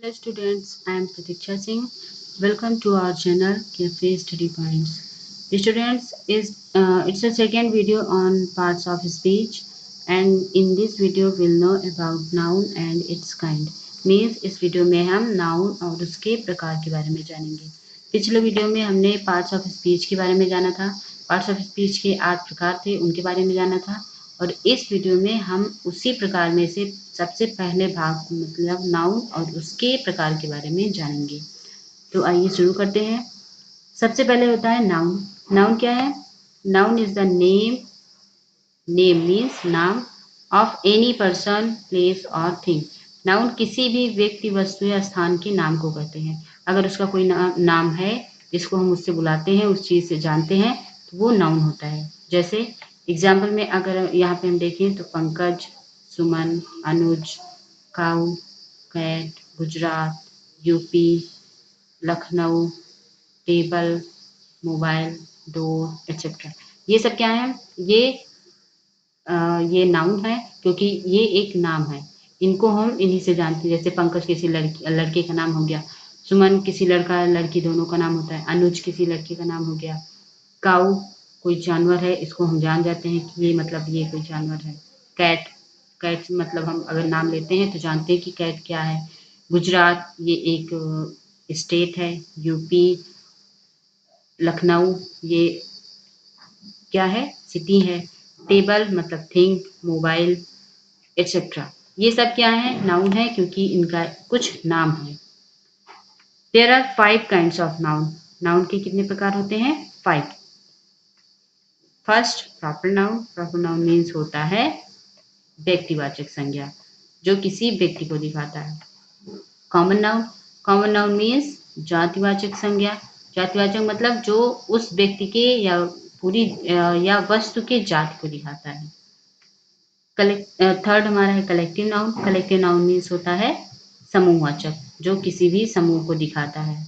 Hello students, I am Pratiksha Singh. Welcome to our channel Cafe Study Points. Students, it's a second video on parts of speech, and in this video we'll know about noun and its kind. Means इस video में हम noun और उसके प्रकार के बारे में जानेंगे। पिछले वीडियो में हमने पार्ट्स ऑफ स्पीच के बारे में जाना था। पार्ट्स ऑफ स्पीच के 8 प्रकार थे, उनके बारे में जाना था। और इस वीडियो में हम उसी प्रकार में से सबसे पहले भाग मतलब नाउन और उसके प्रकार के बारे में जानेंगे। तो आइए शुरू करते हैं। सबसे पहले होता है नाउन। नाउन क्या है? Noun is the name. Name means नाम ऑफ एनी पर्सन, प्लेस और थिंग। नाउन किसी भी व्यक्ति, वस्तु या स्थान के नाम को कहते हैं। अगर उसका कोई नाम है जिसको हम उससे बुलाते हैं, उस चीज़ से जानते हैं, तो वो नाउन होता है। जैसे एग्जाम्पल में अगर यहाँ पे हम देखें तो Pankaj, Suman, Anuj, cow, cat, Gujarat, UP, Lucknow, table, mobile, door etcetera. ये सब क्या है? ये नाउन है क्योंकि ये एक नाम है। इनको हम इन्हीं से जानते हैं। जैसे पंकज किसी लड़के का नाम हो गया, सुमन किसी लड़का लड़की दोनों का नाम होता है, अनुज किसी लड़के का नाम हो गया, काऊ कोई जानवर है, इसको हम जान जाते हैं कि ये मतलब ये कोई जानवर है। कैट, कैट मतलब हम अगर नाम लेते हैं तो जानते हैं कि कैट क्या है। गुजरात ये एक स्टेट है। यूपी, लखनऊ ये क्या है? सिटी है। टेबल मतलब थिंग, मोबाइल एक्सेट्रा। ये सब क्या है? नाउन है क्योंकि इनका कुछ नाम है। There are 5 kinds of noun. Noun के कितने प्रकार होते हैं? 5। First, proper noun. Proper noun means होता है व्यक्तिवाचक संज्ञा, जो किसी व्यक्ति को दिखाता है। Common noun. Common noun means जातिवाचक संज्ञा। जातिवाचक मतलब जो उस व्यक्ति के या पूरी या वस्तु के जाति को दिखाता है। थर्ड हमारा है collective noun. Collective noun means होता है समूहवाचक, जो किसी भी समूह को दिखाता है,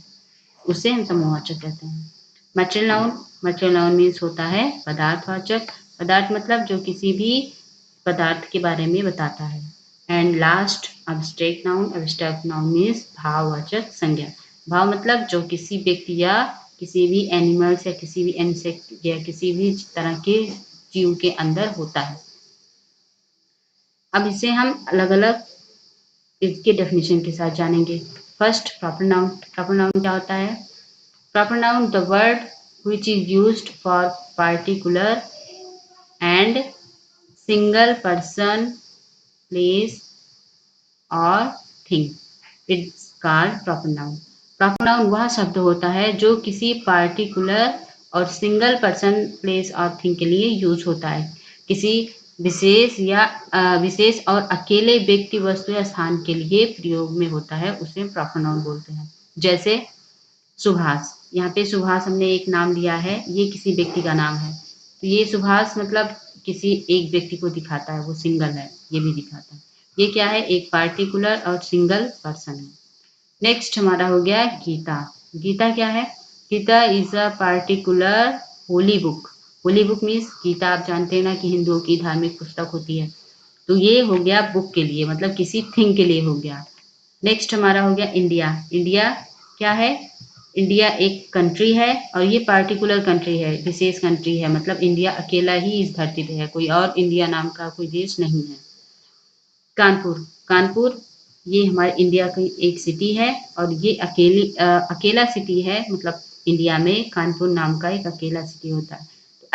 उसे हम समूहवाचक कहते हैं। Material noun. Material noun means होता है पदार्थवाचक। पदार्थ मतलब जो किसी भी पदार्थ के बारे में बताता है। And last abstract noun. Abstract noun means भाववाचक संज्ञा। भाव मतलब जो किसी व्यक्ति या किसी भी एनिमल्स या किसी भी इंसेक्ट या किसी भी तरह के जीव के अंदर होता है। अब इसे हम अलग अलग इसके डेफिनेशन के साथ जानेंगे। First, proper noun. Proper noun क्या होता है? Proper noun the word which is used for particular and single person, place or thing. It's called proper noun. Proper noun वह शब्द होता है जो किसी पार्टिकुलर और सिंगल पर्सन, प्लेस और थिंग के लिए यूज होता है। किसी विशेष और अकेले व्यक्ति, वस्तु या स्थान के लिए प्रयोग में होता है, उसे प्रॉपर नाउन बोलते हैं। जैसे सुभाष, यहाँ पे सुभाष हमने एक नाम लिया है, ये किसी व्यक्ति का नाम है, तो ये सुभाष मतलब किसी एक व्यक्ति को दिखाता है, वो सिंगल है, ये भी दिखाता है। ये क्या है? एक पार्टिकुलर और सिंगल पर्सन है। नेक्स्ट हमारा हो गया गीता। गीता क्या है? Gita is a particular holy book. Holy book means Gita आप जानते हैं ना कि हिंदुओं की धार्मिक पुस्तक होती है, तो ये हो गया बुक के लिए, मतलब किसी थिंग के लिए हो गया। नेक्स्ट हमारा हो गया इंडिया। इंडिया क्या है? इंडिया एक कंट्री है और ये पार्टिकुलर कंट्री है, विशेष कंट्री है, मतलब इंडिया अकेला ही इस धरती पे है, कोई और इंडिया नाम का कोई देश नहीं है। कानपुर। कानपुर ये हमारे इंडिया की एक सिटी है और ये अकेला सिटी है, मतलब इंडिया में कानपुर नाम का एक अकेला सिटी होता है। तो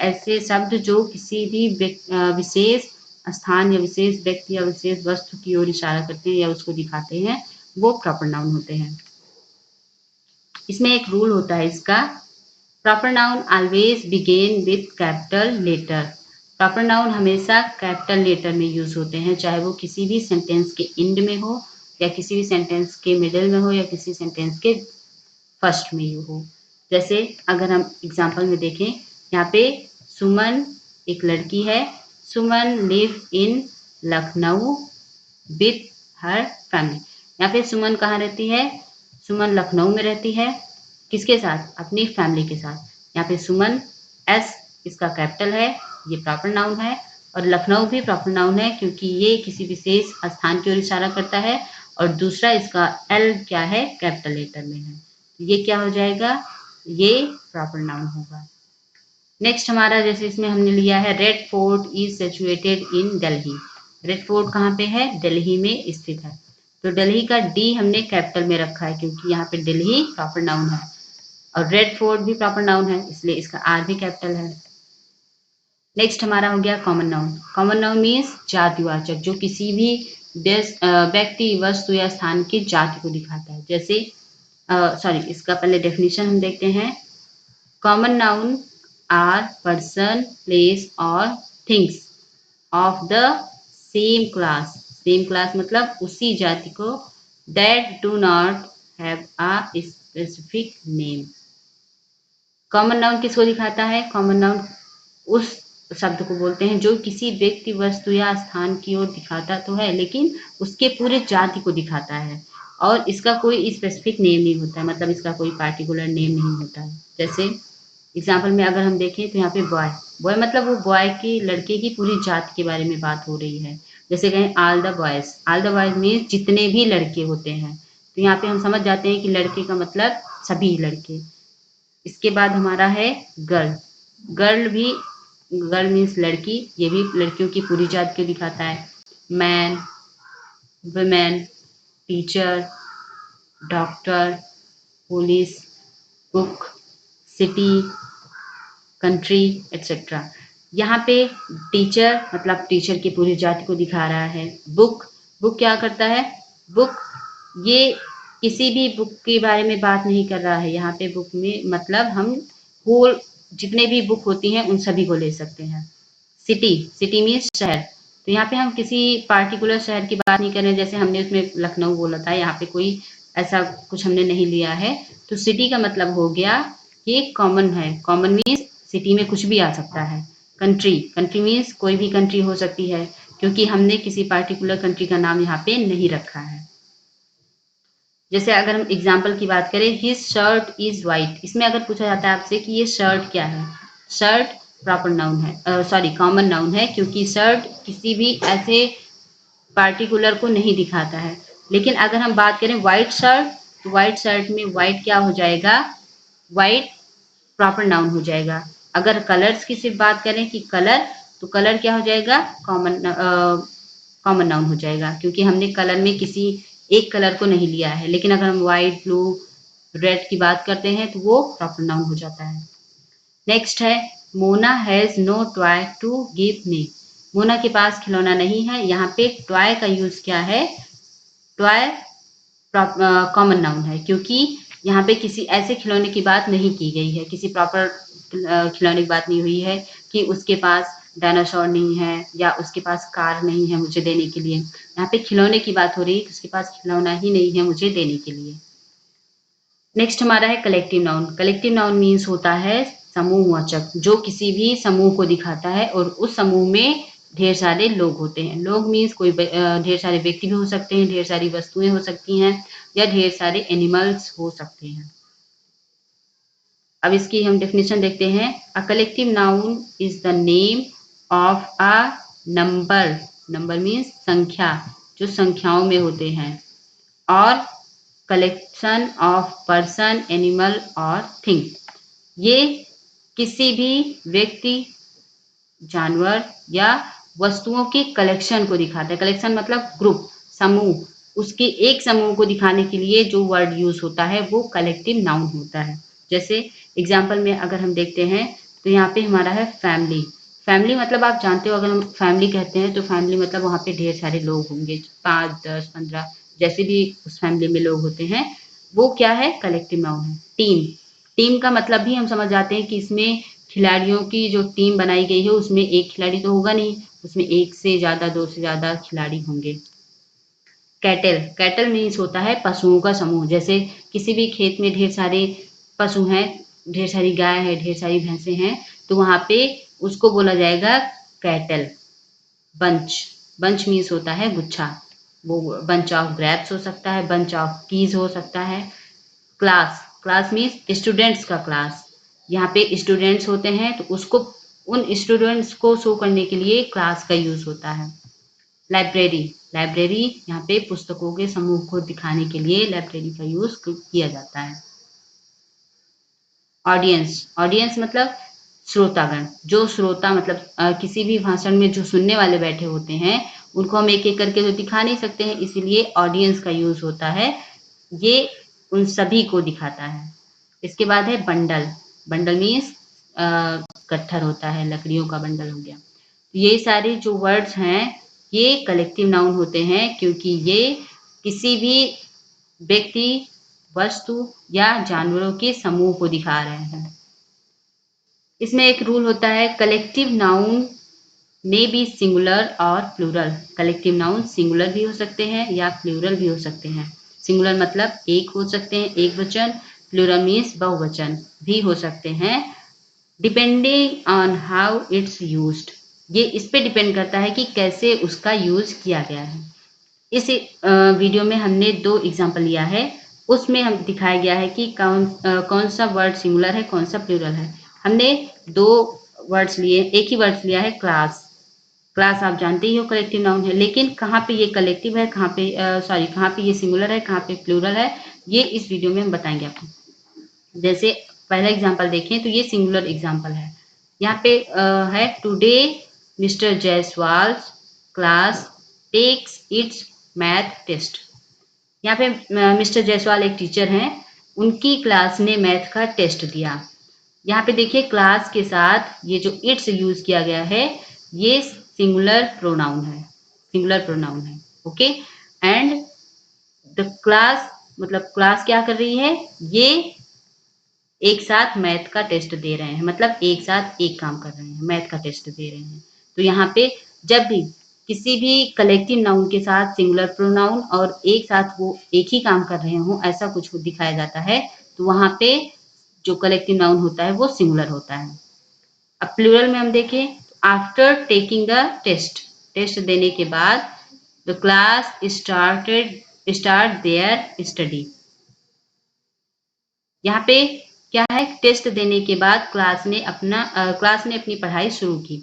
ऐसे शब्द जो किसी भी विशेष स्थान या विशेष व्यक्ति या विशेष वस्तु की ओर इशारा करते हैं या उसको दिखाते हैं, वो प्रॉपर नाउन होते हैं। इसमें एक रूल होता है इसका। Proper noun always begin with capital letter. Proper noun हमेशा कैपिटल लेटर में यूज होते हैं, चाहे वो किसी भी सेंटेंस के एंड में हो या किसी भी सेंटेंस के मिडिल में हो या किसी सेंटेंस के फर्स्ट में हो। जैसे अगर हम एग्जाम्पल में देखें, यहाँ पे सुमन एक लड़की है। Suman live in Lucknow with her family. यहाँ पे सुमन कहाँ रहती है? सुमन लखनऊ में रहती है। किसके साथ? अपनी फैमिली के साथ। यहाँ पे सुमन एस इसका कैपिटल है, ये प्रॉपर नाउन है। और लखनऊ भी प्रॉपर नाउन है क्योंकि ये किसी विशेष स्थान की ओर इशारा करता है और दूसरा इसका एल क्या है, कैपिटल लेटर में है। ये क्या हो जाएगा, ये प्रॉपर नाउन होगा। नेक्स्ट हमारा जैसे इसमें हमने लिया है red fort is situated in Delhi. Red fort कहाँ पे है, दिल्ली में स्थित है। तो दिल्ली का डी हमने कैपिटल में रखा है क्योंकि यहाँ पे दिल्ली प्रॉपर नाउन है और रेड फोर्ट भी प्रॉपर नाउन है, इसलिए इसका आर भी कैपिटल है। नेक्स्ट हमारा हो गया common noun. Common noun means जातिवाचक, जो किसी भी व्यक्ति, वस्तु या स्थान की जाति को दिखाता है। जैसे इसका पहले डेफिनेशन हम देखते हैं। Common noun are person, place और things of the same class. Same class मतलब उसी जाति को, that do not have a specific name. Common noun किसको दिखाता है, कॉमन नाउन उस शब्द को बोलते हैं जो किसी व्यक्ति, वस्तु या स्थान की ओर दिखाता तो है लेकिन उसके पूरे जाति को दिखाता है और इसका कोई स्पेसिफिक नेम नहीं होता है, मतलब इसका कोई पार्टिकुलर नेम नहीं होता है। जैसे एग्जाम्पल में अगर हम देखें तो यहाँ पे बॉय, बॉय मतलब वो बॉय की, लड़के की पूरी जाति के बारे में बात हो रही है। जैसे कहें all the boys, all the boys means जितने भी लड़के होते हैं, तो यहाँ पे हम समझ जाते हैं कि लड़के का मतलब सभी लड़के। इसके बाद हमारा है गर्ल। गर्ल भी, गर्ल मीन्स लड़की, ये भी लड़कियों की पूरी जात को दिखाता है। Man, women, teacher, doctor, police, cook, city, country etcetera. यहाँ पे टीचर मतलब टीचर की पूरी जाति को दिखा रहा है। बुक, बुक क्या करता है, बुक ये किसी भी बुक के बारे में बात नहीं कर रहा है। यहाँ पे बुक में मतलब हम होल जितने भी बुक होती हैं उन सभी को ले सकते हैं। सिटी, सिटी मीन्स शहर, तो यहाँ पे हम किसी पार्टिकुलर शहर की बात नहीं कर रहे हैं। जैसे हमने उसमें लखनऊ बोला था, यहाँ पे कोई ऐसा कुछ हमने नहीं लिया है। तो सिटी का मतलब हो गया कि कॉमन है, कॉमन मीन्स सिटी में कुछ भी आ सकता है। कंट्री, कंट्री मीन्स कोई भी कंट्री हो सकती है क्योंकि हमने किसी पार्टिकुलर कंट्री का नाम यहाँ पे नहीं रखा है। जैसे अगर हम एग्जाम्पल की बात करें, हिज शर्ट इज वाइट, इसमें अगर पूछा जाता है आपसे कि ये शर्ट क्या है, शर्ट प्रॉपर नाउन है, कॉमन नाउन है क्योंकि शर्ट किसी भी ऐसे पार्टिकुलर को नहीं दिखाता है। लेकिन अगर हम बात करें वाइट शर्ट, तो वाइट शर्ट में वाइट क्या हो जाएगा, वाइट प्रॉपर नाउन हो जाएगा। अगर कलर्स की सिर्फ बात करें कि कलर, तो कलर क्या हो जाएगा, कॉमन नाउन हो जाएगा क्योंकि हमने कलर में किसी एक कलर को नहीं लिया है। लेकिन अगर हम व्हाइट, ब्लू, रेड की बात करते हैं तो वो प्रॉपर नाउन हो जाता है। नेक्स्ट है Mona has no toy to give me. Mona के पास खिलौना नहीं है। यहाँ पे टॉय का यूज क्या है, टॉय कॉमन नाउन है क्योंकि यहाँ पे किसी ऐसे खिलौने की बात नहीं की गई है, किसी प्रॉपर खिलौने की बात नहीं हुई है कि उसके पास डायनासोर नहीं है या उसके पास कार नहीं है मुझे देने के लिए। यहाँ पे खिलौने की बात हो रही है कि उसके पास खिलौना ही नहीं है मुझे देने के लिए। नेक्स्ट हमारा है collective noun. Collective noun means होता है समूहवाचक, जो किसी भी समूह को दिखाता है और उस समूह में ढेर सारे लोग होते हैं। लोग मीन्स कोई ढेर सारे व्यक्ति भी हो सकते हैं, ढेर सारी वस्तुएं हो सकती हैं या ढेर सारे एनिमल्स हो सकते हैं। अब इसकी हम डेफिनेशन देखते हैं। A collective noun is the name of a number, number means संख्या, जो संख्याओं में होते हैं, और कलेक्शन ऑफ पर्सन, एनिमल और थिंग, ये किसी भी व्यक्ति, जानवर या वस्तुओं के कलेक्शन को दिखाता है। कलेक्शन मतलब ग्रुप, समूह, उसके एक समूह को दिखाने के लिए जो वर्ड यूज होता है वो कलेक्टिव नाउन होता है। जैसे एग्जाम्पल में अगर हम देखते हैं तो यहाँ पे हमारा है फैमिली। फैमिली मतलब आप जानते हो, अगर हम फैमिली कहते हैं तो फैमिली मतलब वहाँ पे ढेर सारे लोग होंगे, 5, 10, 15 जैसे भी उस फैमिली में लोग होते हैं, वो क्या है, कलेक्टिव नाउन है। टीम, टीम का मतलब भी हम समझ जाते हैं कि इसमें खिलाड़ियों की जो टीम बनाई गई है उसमें एक खिलाड़ी तो होगा नहीं, उसमें एक से ज्यादा, दो से ज्यादा खिलाड़ी होंगे। कैटल, कैटल मीन्स होता है पशुओं का समूह। जैसे किसी भी खेत में ढेर सारे पशु हैं, ढेर सारी गाय है, ढेर सारी भैंसे हैं, तो वहां पे उसको बोला जाएगा कैटल। बंच, बंच मीन्स होता है गुच्छा, वो बंच ऑफ ग्रेप्स हो सकता है, बंच ऑफ कीज हो सकता है। क्लास, क्लास मीन्स स्टूडेंट्स का क्लास, यहाँ पे स्टूडेंट्स होते हैं तो उसको, उन स्टूडेंट्स को शो करने के लिए क्लास का यूज होता है। लाइब्रेरी, लाइब्रेरी यहाँ पे पुस्तकों के समूह को दिखाने के लिए लाइब्रेरी का यूज किया जाता है। ऑडियंस, ऑडियंस मतलब श्रोतागण। जो श्रोता मतलब किसी भी भाषण में जो सुनने वाले बैठे होते हैं उनको हम एक एक करके तो दिखा नहीं सकते हैं, इसीलिए ऑडियंस का यूज होता है। ये उन सभी को दिखाता है। इसके बाद है बंडल। बंडल मीन्स गट्ठर होता है, लकड़ियों का बंडल हो गया। ये सारे जो वर्ड्स हैं ये कलेक्टिव नाउन होते हैं क्योंकि ये किसी भी व्यक्ति, वस्तु या जानवरों के समूह को दिखा रहे हैं। इसमें एक रूल होता है, कलेक्टिव नाउन में बी सिंगुलर और प्लूरल। कलेक्टिव नाउन सिंगुलर भी हो सकते हैं या प्लूरल भी हो सकते हैं। सिंगुलर मतलब एक हो सकते हैं, एक वचन। प्लूरल मीन्स बहुवचन भी हो सकते हैं। Depending on how it's used, ये इस पे डिपेंड करता है कि कैसे उसका यूज किया गया है। इस वीडियो में हमने 2 एग्जाम्पल लिया है, उसमें हम दिखाया गया है कि कौन सा वर्ड सिंगुलर है, कौन सा प्लूरल है। हमने 2 वर्ड्स लिए, एक ही वर्ड्स लिया है क्लास। क्लास आप जानते ही हो कलेक्टिव नाउन है, लेकिन कहाँ पे ये कलेक्टिव है, कहाँ पे ये सिंगुलर है, कहाँ पे प्लूरल है, ये इस वीडियो में हम बताएंगे आपको। जैसे पहला एग्जाम्पल देखें तो ये सिंगुलर एग्जाम्पल है। यहाँ पे है today Mr Jaiswal class takes its math test. यहाँ पे मिस्टर जायसवाल एक टीचर हैं, उनकी क्लास ने मैथ का टेस्ट दिया। यहाँ पे देखिए क्लास के साथ ये जो इट्स यूज किया गया है ये सिंगुलर प्रोनाउन है, सिंगुलर प्रोनाउन है। ओके, एंड द क्लास मतलब क्लास क्या कर रही है, ये एक साथ मैथ का टेस्ट दे रहे हैं, मतलब एक साथ एक काम कर रहे हैं, मैथ का टेस्ट दे रहे हैं। तो यहाँ पे जब भी किसी भी कलेक्टिव नाउन के साथ सिंगुलर प्रोनाउन और एक साथ वो एक ही काम कर रहे हों ऐसा कुछ दिखाया जाता है तो वहाँ पे जो कलेक्टिव नाउन होता है वो सिंगुलर होता है। अब प्लूरल में हम देखें, after taking the test, test देने के बाद the class start their study. यहाँ पे क्या है, टेस्ट देने के बाद क्लास ने अपनी पढ़ाई शुरू की।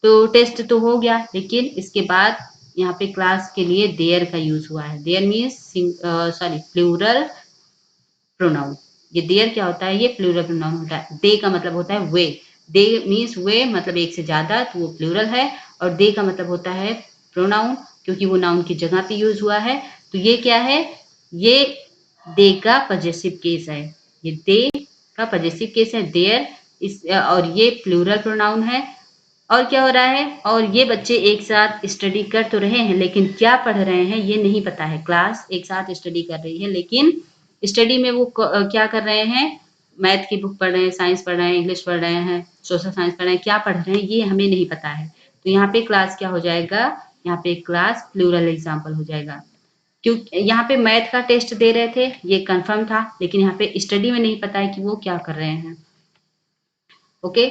तो टेस्ट तो हो गया, लेकिन इसके बाद यहाँ पे क्लास के लिए देयर का यूज हुआ है। Their means plural pronoun. ये देयर क्या होता है, ये प्लूरल प्रोनाउन होता है। दे का मतलब होता है वे, दे मीन्स वे मतलब एक से ज्यादा, तो वो प्लूरल है। और दे का मतलब होता है प्रोनाउन, क्योंकि वो नाउन की जगह पे यूज हुआ है। तो ये क्या है, ये दे का पजेसिव केस है, ये दे का पजेसिव केस है देयर। और ये प्लूरल प्रोनाउन है। और क्या हो रहा है, और ये बच्चे एक साथ स्टडी कर तो रहे हैं लेकिन क्या पढ़ रहे हैं ये नहीं पता है। क्लास एक साथ स्टडी कर रही है लेकिन स्टडी में वो क्या कर रहे हैं, मैथ की बुक पढ़ रहे हैं, साइंस पढ़ रहे हैं, इंग्लिश पढ़ रहे हैं, सोशल साइंस पढ़ रहे हैं, क्या पढ़ रहे हैं ये हमें नहीं पता है। तो यहाँ पे क्लास क्या हो जाएगा, यहाँ पे क्लास प्लूरल एग्जाम्पल हो जाएगा। क्योंकि यहाँ पे मैथ का टेस्ट दे रहे थे ये कंफर्म था, लेकिन यहाँ पे स्टडी में नहीं पता है कि वो क्या कर रहे हैं। ओके,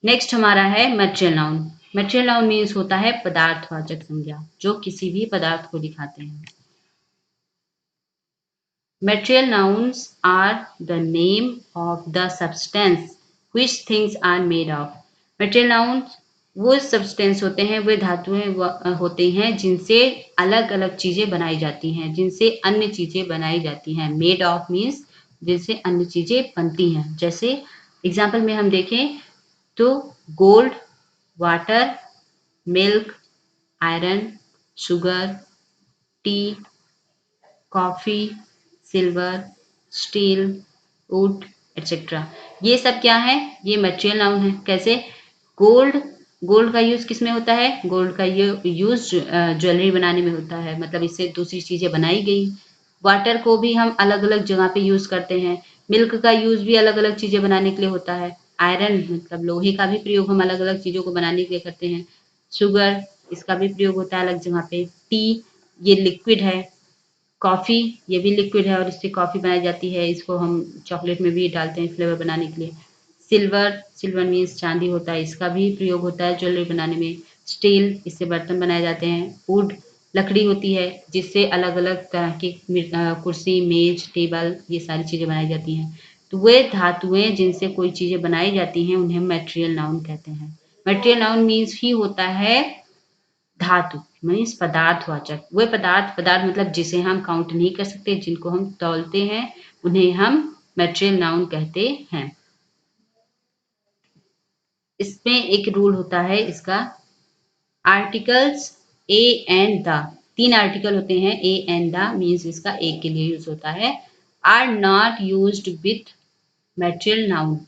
नेक्स्ट हमारा है material noun. Material noun means होता है पदार्थवाचक संज्ञा, जो किसी भी पदार्थ को दिखाते हैं। Material nouns are the name of the substance which things are made of. Material nouns वो सब्सटेंस होते हैं, वे धातुएं होते हैं जिनसे अलग अलग चीजें बनाई जाती हैं, जिनसे अन्य चीजें बनाई जाती हैं। मेड ऑफ मीन्स जिनसे अन्य चीजें बनती हैं। जैसे एग्जाम्पल में हम देखें तो gold, water, milk, iron, sugar, T, coffee, silver, steel, would etcetera. ये सब क्या है, ये मटेरियल नाउन है। कैसे, गोल्ड, गोल्ड का यूज किस में होता है, गोल्ड का यूज ज्वेलरी बनाने में होता है, मतलब इससे दूसरी चीजें बनाई गई। वाटर को भी हम अलग अलग जगह पे यूज करते हैं। मिल्क का यूज भी अलग अलग चीजें बनाने के लिए होता है। आयरन मतलब लोहे का भी प्रयोग हम अलग अलग चीजों को बनाने के लिए करते हैं। शुगर, इसका भी प्रयोग होता है अलग जगह पे। टी, ये लिक्विड है। कॉफ़ी, ये भी लिक्विड है और इससे कॉफ़ी बनाई जाती है, इसको हम चॉकलेट में भी डालते हैं फ्लेवर बनाने के लिए। सिल्वर, सिल्वर मीन्स चांदी होता है, इसका भी प्रयोग होता है ज्वेलरी बनाने में। स्टील, इससे बर्तन बनाए जाते हैं। वुड, लकड़ी होती है जिससे अलग अलग तरह की कुर्सी, मेज, टेबल, ये सारी चीज़ें बनाई जाती हैं। तो वे धातुएं जिनसे कोई चीज़ें बनाई जाती हैं उन्हें मटेरियल नाउन कहते हैं। मटेरियल नाउन मीन्स ही होता है धातु, मीन्स पदार्थवाचक। वह पदार्थ मतलब जिसे हम काउंट नहीं कर सकते, जिनको हम तौलते हैं, उन्हें हम मटेरियल नाउन कहते हैं। इसमें एक रूल होता है इसका, articles A and the, 3 article होते हैं, ए एंड द मीन्स इसका एक के लिए यूज होता है, are not used with material noun.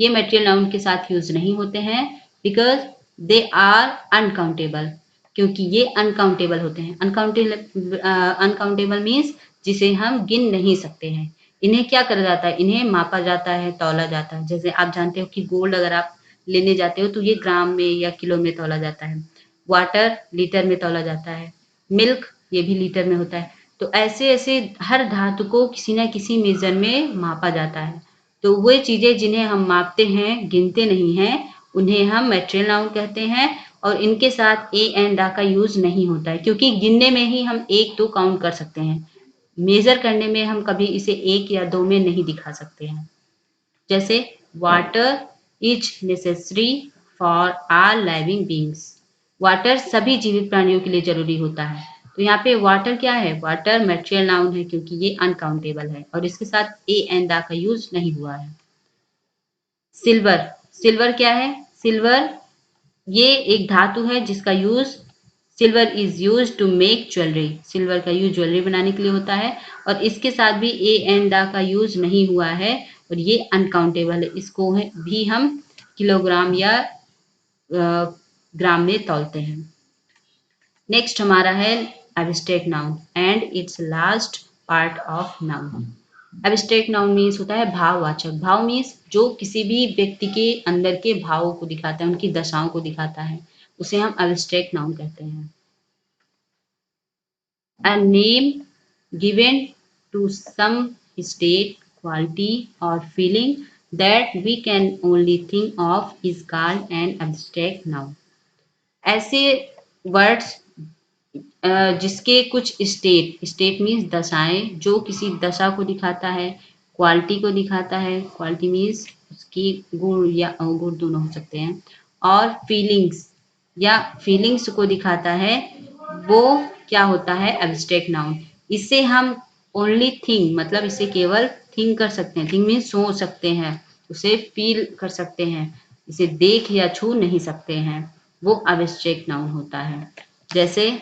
ये मटेरियल नाउन के साथ यूज नहीं होते हैं, बिकॉज दे आर अनकाउंटेबल, क्योंकि ये अनकाउंटेबल होते हैं। अनकाउंटेबल मीन्स जिसे हम गिन नहीं सकते हैं। इन्हें क्या करा जाता है, इन्हें मापा जाता है, तौला जाता है। जैसे आप जानते हो कि गोल्ड अगर आप लेने जाते हो तो ये ग्राम में या किलो में तौला जाता है, वाटर लीटर में तौला जाता है, मिल्क ये भी लीटर में होता है। तो ऐसे ऐसे हर धातु को किसी न किसी मेजर में मापा जाता है। तो वो चीजें जिन्हें हम मापते हैं, गिनते नहीं हैं, उन्हें हम मटेरियल नाउन कहते हैं। और इनके साथ ए एंड दा का यूज नहीं होता है, क्योंकि गिनने में ही हम 1 2 काउंट कर सकते हैं, मेजर करने में हम कभी इसे 1 या 2 में नहीं दिखा सकते हैं। जैसे water is necessary for all living beings. Water सभी जीवित प्राणियों के लिए जरूरी होता है। तो यहाँ पे वाटर क्या है, वाटर मटेरियल नाउन है, क्योंकि ये अनकाउंटेबल है और इसके साथ ए एंड दा का यूज नहीं हुआ है। सिल्वर, सिल्वर क्या है, सिल्वर ये एक धातु है जिसका use, silver is use to make jewellery. Silver का यूज ज्वेलरी बनाने के लिए होता है और इसके साथ भी ए एंड दा का यूज नहीं हुआ है और ये अनकाउंटेबल है। इसको भी हम किलोग्राम या ग्राम में तौलते हैं। नेक्स्ट हमारा है abstract noun and it's last part of noun. Abstract noun means होता है भाववाचक। भाव मीन्स जो किसी भी व्यक्ति के अंदर के भावों को दिखाता है, उनकी दशाओं को दिखाता है, उसे हम एब्स्ट्रैक्ट नाउन कहते हैं। A name given to some state, quality or feeling that we can only think of is called an abstract noun। ऐसे वर्ड्स जिसके कुछ स्टेट, स्टेट मीन्स दशाएं, जो किसी दशा को दिखाता है, क्वालिटी को दिखाता है, क्वालिटी मीन्स उसकी गुण या अवगुण दोनों हो सकते हैं, और फीलिंग्स या फीलिंग्स को दिखाता है, वो क्या होता है, एब्स्ट्रैक्ट नाउन। इसे हम ओनली थिंक मतलब इसे केवल थिंक कर सकते हैं, थिंक मीन्स सोच सकते हैं, उसे फील कर सकते हैं, इसे देख या छू नहीं सकते हैं, वो एब्स्ट्रैक्ट नाउन होता है। जैसे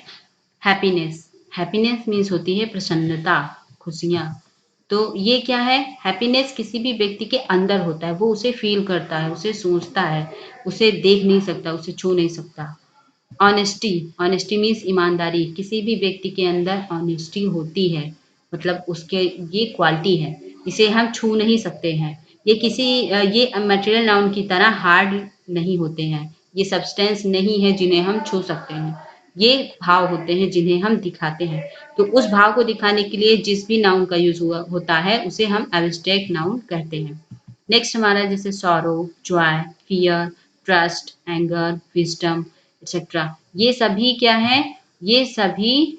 हैप्पीनेस, हैप्पीनेस मीन्स होती है प्रसन्नता, खुशियाँ। तो ये क्या है, हैप्पीनेस किसी भी व्यक्ति के अंदर होता है, वो उसे फील करता है, उसे सोचता है, उसे देख नहीं सकता, उसे छू नहीं सकता। ऑनेस्टी, ऑनेस्टी मीन्स ईमानदारी, किसी भी व्यक्ति के अंदर ऑनेस्टी होती है, मतलब उसके ये क्वालिटी है, इसे हम छू नहीं सकते हैं। ये ये मटेरियल नाउन की तरह हार्ड नहीं होते हैं, ये सब्सटेंस नहीं है जिन्हें हम छू सकते हैं, ये भाव होते हैं जिन्हें हम दिखाते हैं। तो उस भाव को दिखाने के लिए जिस भी नाउन का यूज हुआ होता है उसे हम एब्स्ट्रैक्ट नाउन कहते हैं। नेक्स्ट हमारा जैसे sorrow, Joy, fear, trust, anger, wisdom etcetera, ये सभी क्या है, ये सभी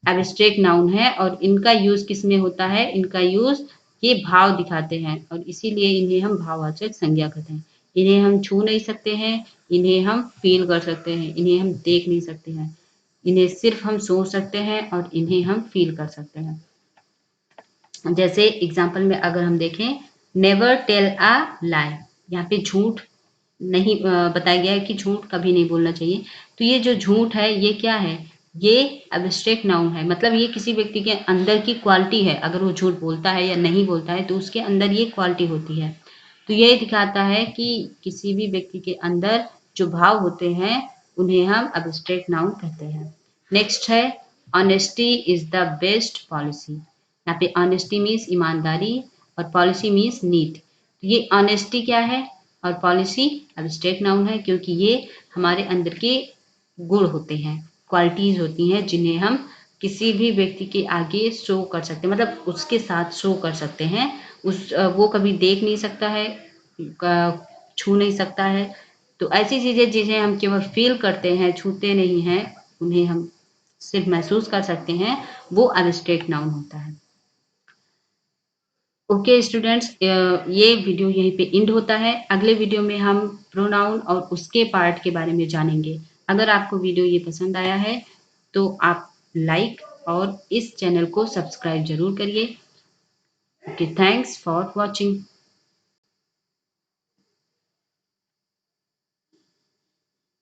एब्स्ट्रैक्ट नाउन है और इनका यूज किस में होता है, इनका यूज ये भाव दिखाते हैं और इसीलिए इन्हें हम भाववाचक संज्ञा कहते हैं। इन्हें हम छू नहीं सकते हैं, इन्हें हम फील कर सकते हैं, इन्हें हम देख नहीं सकते हैं, इन्हें सिर्फ हम सोच सकते हैं और इन्हें हम फील कर सकते हैं। जैसे एग्जाम्पल में अगर हम देखें, नेवर टेल अ लाई, यहाँ पे झूठ नहीं बताया गया है कि झूठ कभी नहीं बोलना चाहिए। तो ये जो झूठ है ये क्या है, ये एब्स्ट्रैक्ट नाउन है, मतलब ये किसी व्यक्ति के अंदर की क्वालिटी है। अगर वो झूठ बोलता है या नहीं बोलता है तो उसके अंदर ये क्वालिटी होती है। तो ये दिखाता है कि किसी भी व्यक्ति के अंदर जो भाव होते हैं उन्हें हम एब्स्ट्रैक्ट नाउन कहते हैं। नेक्स्ट है honesty is the best policy. यहाँ पे ऑनेस्टी मीन्स ईमानदारी और पॉलिसी मीन्स नीट। तो ये ऑनेस्टी क्या है और पॉलिसी एब्स्ट्रैक्ट नाउन है, क्योंकि ये हमारे अंदर के गुण होते हैं, क्वालिटीज होती हैं जिन्हें हम किसी भी व्यक्ति के आगे शो कर सकते हैं, मतलब उसके साथ शो कर सकते हैं। वो कभी देख नहीं सकता है, छू नहीं सकता है। तो ऐसी चीजें जिन्हें हम केवल फील करते हैं, छूते नहीं हैं, उन्हें हम सिर्फ महसूस कर सकते हैं, वो एब्स्ट्रैक्ट नाउन होता है। ओके स्टूडेंट्स, ये वीडियो यहीं पे एंड होता है। अगले वीडियो में हम प्रोनाउन और उसके पार्ट के बारे में जानेंगे। अगर आपको वीडियो ये पसंद आया है तो आप लाइक और इस चैनल को सब्सक्राइब ज़रूर करिए। Okay, thanks for watching.